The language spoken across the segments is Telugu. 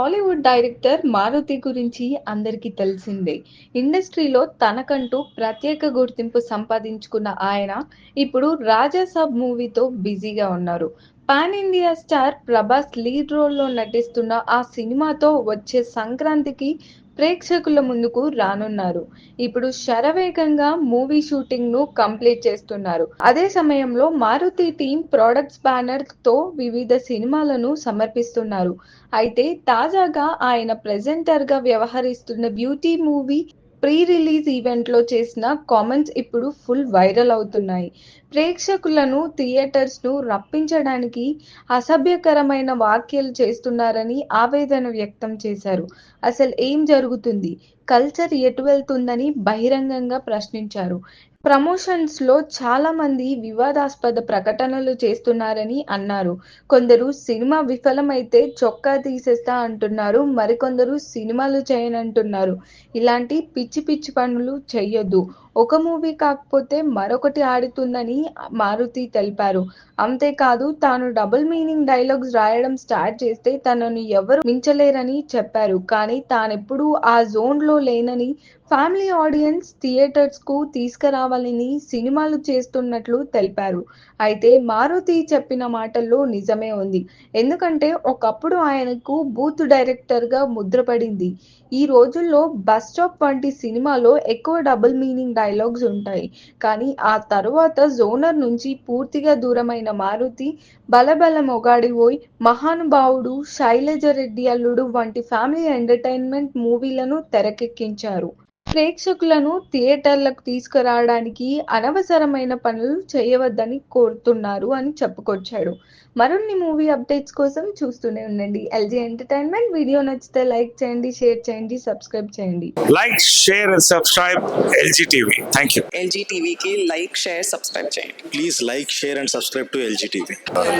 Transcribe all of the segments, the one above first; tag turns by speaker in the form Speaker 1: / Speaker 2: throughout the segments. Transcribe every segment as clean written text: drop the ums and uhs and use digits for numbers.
Speaker 1: టాలీవుడ్ డైరెక్టర్ మారుతి గురించి అందరికీ తెలిసిందే. ఇండస్ట్రీలో తనకంటూ ప్రత్యేక గుర్తింపు సంపాదించుకున్న ఆయన ఇప్పుడు 'రాజాసాబ్' మూవీతో బిజీగా ఉన్నారు. Pan India star Prabhas lead రోల్‌లో నటిస్తున్న ఆ సినిమాతో వచ్చే సంక్రాంతికి ప్రేక్షకుల ముందుకు రానున్నారు. ఇప్పుడు శరవేగంగా మూవీ షూటింగ్‌ను కంప్లీట్ చేస్తున్నారు. అదే సమయంలో మారుతి టీమ్ ప్రొడక్ట్స్ బ్యానర్‌తో వివిధ సినిమాలను సమర్పిస్తున్నారు. అయితే తాజాగా ఆయన ప్రెజెంటర్‌గా వ్యవహరిస్తున్న 'బ్యూటీ' మూవీ ప్రీ రిలీజ్ ఈవెంట్‌లో చేసిన కామెంట్స్ ఇప్పుడు ఫుల్ వైరల్ అవుతున్నాయి. ప్రేక్షకులను థియేటర్స్‌ను రప్పించడానికి అసభ్యకరమైన వ్యాఖ్యలు చేస్తున్నారని ఆవేదన వ్యక్తం చేశారు. అసలు ఏం జరుగుతుంది? కల్చర్ ఎటు వెళ్తుందని బహిరంగంగా ప్రశ్నించారు. ప్రమోషన్స్‌లో చాలామంది వివాదాస్పద ప్రకటనలు చేస్తున్నారని అన్నారు. కొందరు సినిమా విఫలమైతే చొక్కా తీసేస్తా అంటున్నారు. మరికొందరు సినిమాలు చేయనంటున్నారు. ఇలాంటి పిచ్చి పిచ్చి పనులు చెయ్యొద్దు. ఒక మూవీ కాకపోతే మరొకటి ఆడుతుందని మారుతి తెలిపారు. అంతేకాదు తాను డబుల్ మీనింగ్ డైలాగ్స్ రాయడం స్టార్ట్ చేస్తే తనను ఎవరూ మించలేరని చెప్పారు. కానీ తానెప్పుడూ ఆ జోన్‌లో లేనని, ఫ్యామిలీ ఆడియన్స్ థియేటర్స్‌కు తీసుకురావాలని సినిమాలు చేస్తున్నట్లు తెలిపారు. అయితే మారుతి చెప్పిన మాటల్లో నిజమే ఉంది. ఎందుకంటే ఒకప్పుడు ఆయనకు బూత్ డైరెక్టర్‌గా ముద్రపడింది. ఈ రోజుల్లో 'బస్ స్టాప్' వంటి సినిమాలో ఎక్కువ డబుల్ మీనింగ్ డైలాగ్స్ ఉంటాయి. కానీ ఆ తరువాత జోనర్ నుంచి పూర్తిగా దూరమైన మారుతి 'బల బల మొగాడివోయ్', 'మహానుభావుడు', 'శైలజ రెడ్డి అల్లుడు' వంటి ఫ్యామిలీ ఎంటర్‌టైన్‌మెంట్ మూవీలను తెరకెక్కించారు. ప్రేక్షకులను థియేటర్లకు తీసుకురావడానికి అనవసరమైన పనులు చేయవద్దని కోరుతున్నారు అని చెప్పుకొచ్చాడు. మరిన్ని మూవీ అప్డేట్స్ కోసం చూస్తూనే ఉండండి ఎల్జీ ఎంటర్టైన్మెంట్. వీడియో నచ్చితే లైక్ చేయండి, షేర్ చేయండి, సబ్స్క్రైబ్ చేయండి.
Speaker 2: Like, share, and subscribe LGTV. Thank you.
Speaker 3: LG TV की लाइक शेयर सब्सक्राइब చేయండి.
Speaker 4: Please like, share and subscribe to LGTV.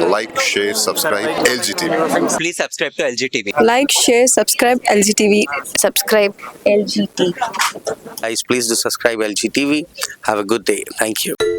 Speaker 5: Like, share, subscribe LGTV.
Speaker 6: Please subscribe to LGTV.
Speaker 3: Like, share, subscribe LG TV. Subscribe LG TV.
Speaker 6: Guys, please do subscribe LGTV. Have a good day. Thank you.